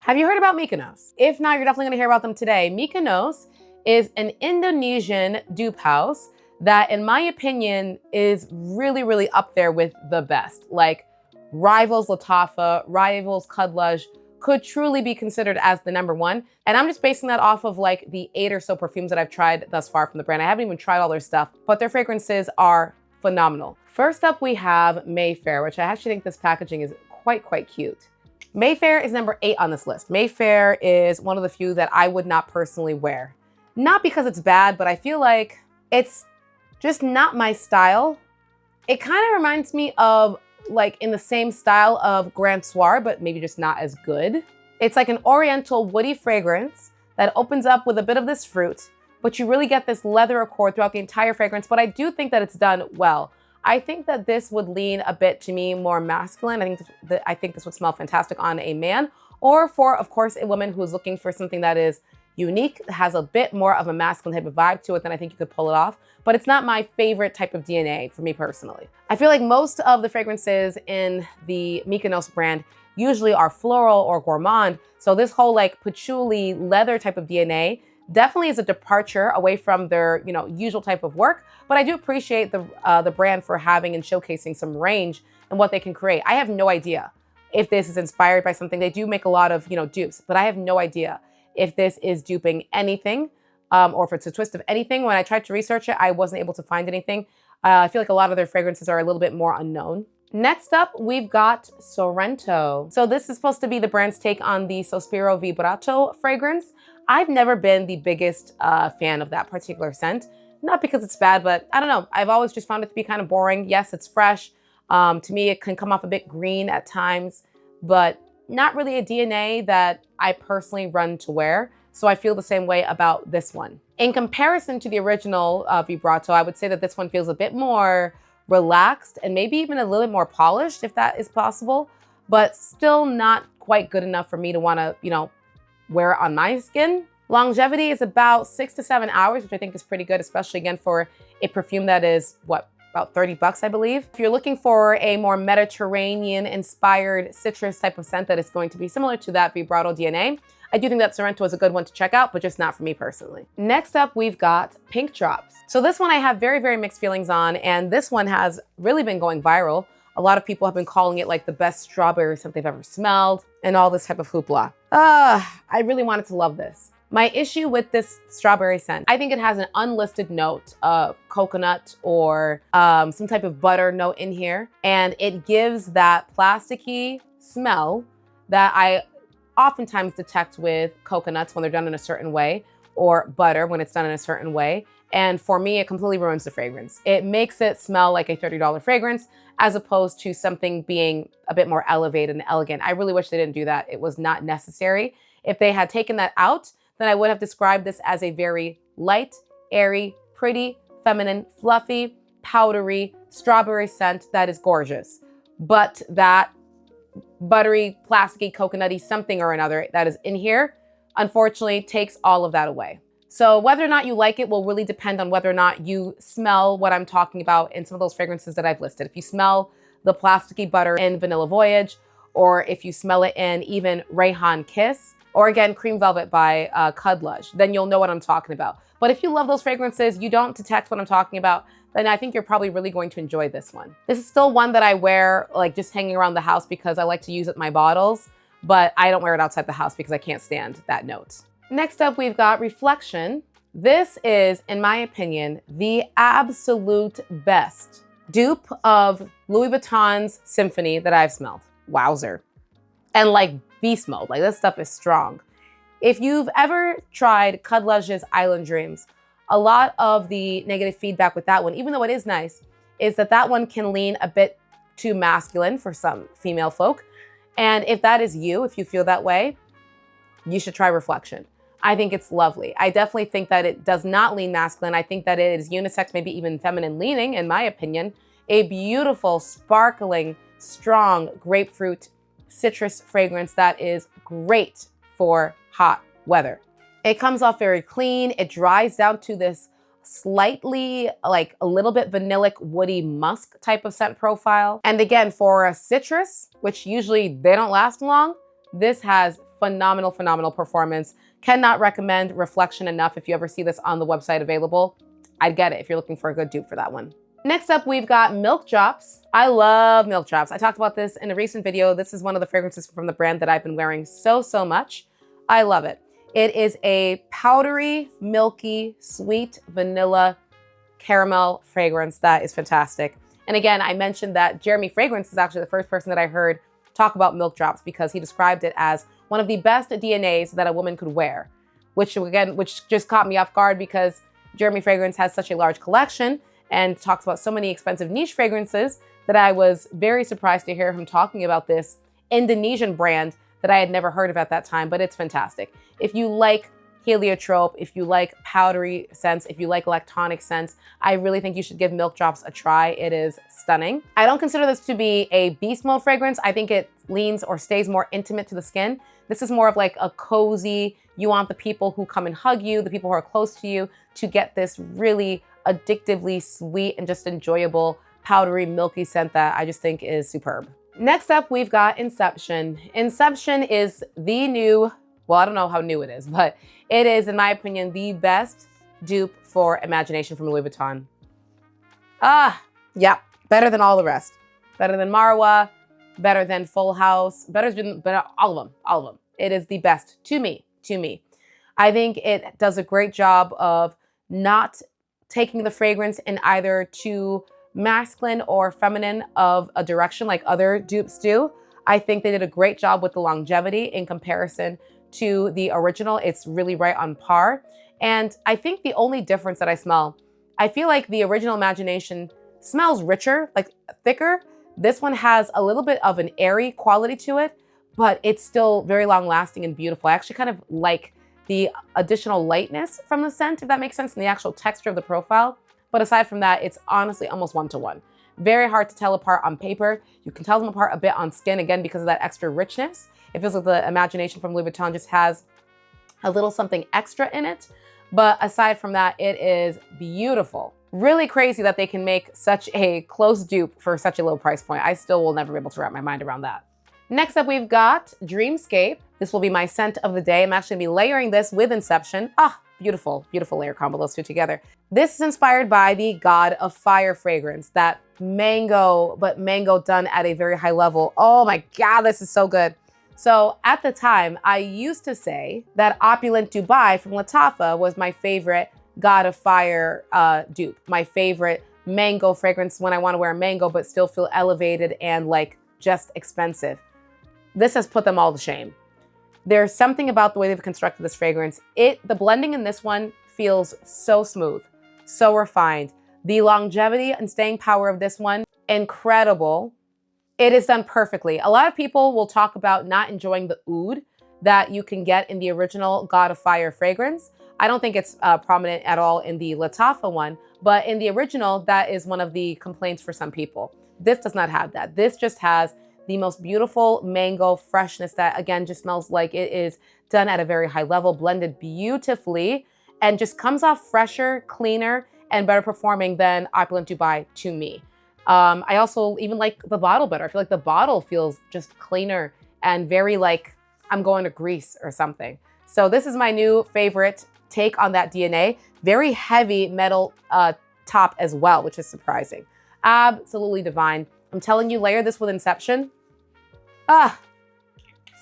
Have you heard about Mykonos? If not, you're definitely gonna hear about them today. Mykonos is an Indonesian dupe house that, in my opinion, is really, really up there with the best. Like, rivals Latafa, rivals Kudlush, could truly be considered as the #1. And I'm just basing that off of like the 8 or so perfumes that I've tried thus far from the brand. I haven't even tried all their stuff, but their fragrances are phenomenal. First up, we have Mayfair, which I actually think this packaging is quite cute. Mayfair is #8 on this list. Mayfair is one of the few that I would not personally wear. Not because it's bad, but I feel like it's just not my style. It kind of reminds me of like in the same style of Grand Soir, but maybe just not as good. It's like an oriental woody fragrance that opens up with a bit of this fruit, but you really get this leather accord throughout the entire fragrance. But I do think that it's done well. I think that this would lean a bit to me more masculine. I think this would smell fantastic on a man, or for, of course, a woman who's looking for something that is unique, has a bit more of a masculine type of vibe to it, then I think you could pull it off. But it's not my favorite type of DNA for me personally. I feel like most of the fragrances in the Mykonos brand usually are floral or gourmand. So this whole like patchouli leather type of DNA definitely is a departure away from their, usual type of work. But I do appreciate the brand for having and showcasing some range and what they can create. I have no idea if this is inspired by something. They do make a lot of, dupes, but I have no idea if this is duping anything or if it's a twist of anything. When I tried to research it, I wasn't able to find anything. I feel like a lot of their fragrances are a little bit more unknown. Next up, we've got Sorrento. So this is supposed to be the brand's take on the Sospiro Vibrato fragrance. I've never been the biggest fan of that particular scent. Not because it's bad, but I don't know. I've always just found it to be kind of boring. Yes, it's fresh. To me, it can come off a bit green at times, but not really a DNA that I personally run to wear. So I feel the same way about this one. In comparison to the original Vibrato, I would say that this one feels a bit more relaxed and maybe even a little bit more polished, if that is possible, but still not quite good enough for me to want to, wear it on my skin. Longevity is about 6 to 7 hours, which I think is pretty good, especially again for a perfume that is about $30, I believe. If you're looking for a more Mediterranean-inspired citrus type of scent that is going to be similar to that Vibrato DNA, I do think that Sorrento is a good one to check out, but just not for me personally. Next up, we've got Pink Drops. So this one I have very very mixed feelings on, and this one has really been going viral. A lot of people have been calling it like the best strawberry scent they've ever smelled and all this type of hoopla. I really wanted to love this. My issue with this strawberry scent, I think it has an unlisted note of coconut or some type of butter note in here. And it gives that plasticky smell that I oftentimes detect with coconuts when they're done in a certain way, or butter when it's done in a certain way. And for me, it completely ruins the fragrance. It makes it smell like a $30 fragrance as opposed to something being a bit more elevated and elegant. I really wish they didn't do that. It was not necessary. If they had taken that out, then I would have described this as a very light, airy, pretty, feminine, fluffy, powdery, strawberry scent that is gorgeous. But that buttery, plasticky, coconutty something or another that is in here, unfortunately, takes all of that away. So whether or not you like it will really depend on whether or not you smell what I'm talking about in some of those fragrances that I've listed. If you smell the plasticky butter in Vanilla Voyage, or if you smell it in even Rayhan Kiss, or again, Cream Velvet by Kudlush, then you'll know what I'm talking about. But if you love those fragrances, you don't detect what I'm talking about, then I think you're probably really going to enjoy this one. This is still one that I wear like just hanging around the house because I like to use it in my bottles, but I don't wear it outside the house because I can't stand that note. Next up, we've got Reflection. This is, in my opinion, the absolute best dupe of Louis Vuitton's Symphony that I've smelled. Wowzer. And like beast mode, like this stuff is strong. If you've ever tried Kudlush's Island Dreams, a lot of the negative feedback with that one, even though it is nice, is that that one can lean a bit too masculine for some female folk. And if that is you, if you feel that way, you should try Reflection. I think it's lovely. I definitely think that it does not lean masculine. I think that it is unisex, maybe even feminine leaning, in my opinion. A beautiful, sparkling, strong grapefruit citrus fragrance that is great for hot weather. It comes off very clean. It dries down to this slightly, like a little bit vanillic, woody musk type of scent profile. And again, for a citrus, which usually they don't last long, This has phenomenal, phenomenal performance. Cannot recommend Reflection enough. If you ever see this on the website available, I'd get it if you're looking for a good dupe for that one. Next up, we've got Milk Drops. I love Milk Drops. I talked about this in a recent video. This is one of the fragrances from the brand that I've been wearing so much. I love it. It is a powdery, milky, sweet vanilla caramel fragrance that is fantastic. And again, I mentioned that Jeremy Fragrance is actually the first person that I heard talk about Milk Drops because he described it as one of the best DNAs that a woman could wear, which just caught me off guard because Jeremy Fragrance has such a large collection and talks about so many expensive niche fragrances that I was very surprised to hear him talking about this Indonesian brand that I had never heard of at that time, but it's fantastic. If you like heliotrope, if you like powdery scents, if you like electronic scents, I really think you should give Milk Drops a try. It is stunning. I don't consider this to be a beast mode fragrance. I think it leans or stays more intimate to the skin. This is more of like a cozy, you want the people who come and hug you, the people who are close to you, to get this really addictively sweet and just enjoyable, powdery, milky scent that I just think is superb. Next up, we've got Inception. Inception is the new, well, I don't know how new it is, but it is, in my opinion, the best dupe for Imagination from Louis Vuitton. Yeah, better than all the rest. Better than Marwa, better than Full House, better than all of them. It is the best to me. I think it does a great job of not taking the fragrance in either too masculine or feminine of a direction like other dupes do. I think they did a great job with the longevity in comparison to the original. It's really right on par. And I think the only difference that I smell, I feel like the original Imagination smells richer, like thicker. This one has a little bit of an airy quality to it, but it's still very long lasting and beautiful. I actually kind of like the additional lightness from the scent, if that makes sense, and the actual texture of the profile. But aside from that, it's honestly almost one-to-one. Very hard to tell apart on paper. You can tell them apart a bit on skin, again, because of that extra richness. It feels like the Imagination from Louis Vuitton just has a little something extra in it. But aside from that, it is beautiful. Really crazy that they can make such a close dupe for such a low price point. I still will never be able to wrap my mind around that. Next up, we've got Dreamscape. This will be my scent of the day. I'm actually gonna be layering this with Inception. Beautiful, beautiful layer combo, those two together. This is inspired by the God of Fire fragrance, that mango, but mango done at a very high level. Oh my God, this is so good. So at the time, I used to say that Opulent Dubai from Lattafa was my favorite God of Fire dupe, my favorite mango fragrance when I want to wear a mango, but still feel elevated and like just expensive. This has put them all to shame. There's something about the way they've constructed this fragrance. The blending in this one feels so smooth, so refined. The longevity and staying power of this one, incredible. It is done perfectly. A lot of people will talk about not enjoying the oud that you can get in the original God of Fire fragrance. I don't think it's prominent at all in the Lattafa one, but in the original, that is one of the complaints for some people. This does not have that. This just has the most beautiful mango freshness that, again, just smells like it is done at a very high level, blended beautifully, and just comes off fresher, cleaner, and better performing than Opulent Dubai to me. I also even like the bottle better. I feel like the bottle feels just cleaner and very like I'm going to Greece or something. So this is my new favorite take on that DNA. Very heavy metal top as well, which is surprising. Absolutely divine. I'm telling you, layer this with Inception.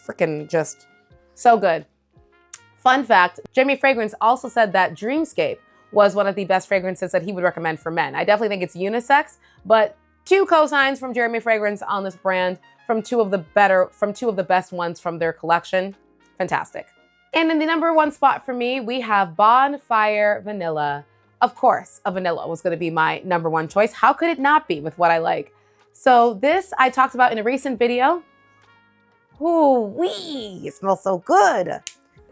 Freaking just so good. Fun fact, Jeremy Fragrance also said that Dreamscape was one of the best fragrances that he would recommend for men. I definitely think it's unisex, but 2 cosigns from Jeremy Fragrance on this brand from two of the best ones from their collection. Fantastic. And in the #1 spot for me, we have Bonfire Vanilla. Of course, a vanilla was gonna be my #1 choice. How could it not be with what I like? So this I talked about in a recent video. Ooh-wee, it smells so good.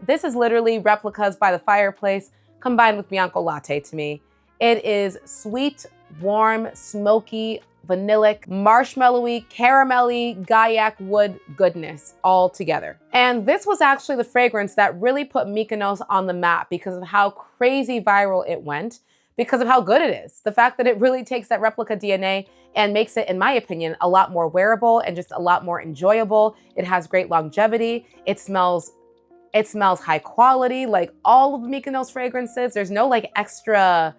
This is literally Replicas by the Fireplace combined with Bianco Latte to me. It is sweet, warm, smoky, vanillic, marshmallowy, caramelly, Gaiac wood goodness all together. And this was actually the fragrance that really put Mykonos on the map because of how crazy viral it went. because of how good it is. The fact that it really takes that replica DNA and makes it, in my opinion, a lot more wearable and just a lot more enjoyable. It has great longevity. It smells high quality, like all of Mykonos fragrances. There's no like extra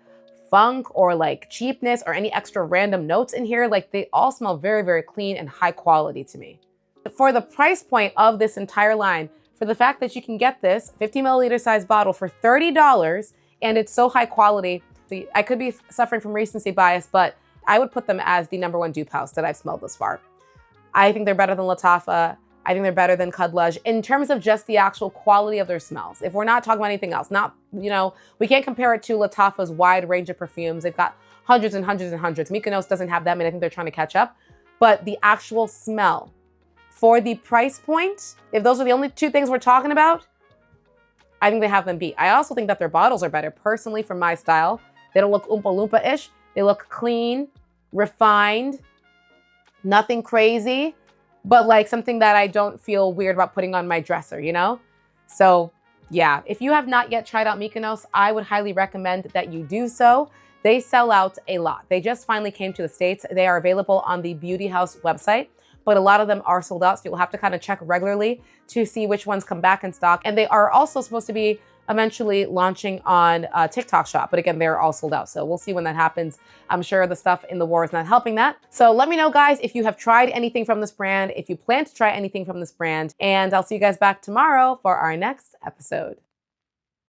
funk or like cheapness or any extra random notes in here. Like they all smell very, very clean and high quality to me. For the price point of this entire line, for the fact that you can get this 50 milliliter size bottle for $30 and it's so high quality, I could be suffering from recency bias, but I would put them as the #1 dupe house that I've smelled thus far. I think they're better than Lattafa. I think they're better than Cudlege in terms of just the actual quality of their smells. If we're not talking about anything else, we can't compare it to Lattafa's wide range of perfumes. They've got hundreds and hundreds and hundreds. Mykonos doesn't have that many. I think they're trying to catch up. But the actual smell for the price point, if those are the only two things we're talking about, I think they have them beat. I also think that their bottles are better. Personally, for my style, they don't look Oompa Loompa-ish. They look clean, refined, nothing crazy, but like something that I don't feel weird about putting on my dresser, you know? So yeah, if you have not yet tried out Mykonos, I would highly recommend that you do so. They sell out a lot. They just finally came to the States. They are available on the Beauty House website, but a lot of them are sold out, so you'll have to kind of check regularly to see which ones come back in stock. And they are also supposed to be eventually launching on TikTok Shop, but again, they're all sold out, so we'll see when that happens. I'm sure the stuff in the war is not helping that. So let me know, guys, if you have tried anything from this brand, if you plan to try anything from this brand, and I'll see you guys back tomorrow for our next episode.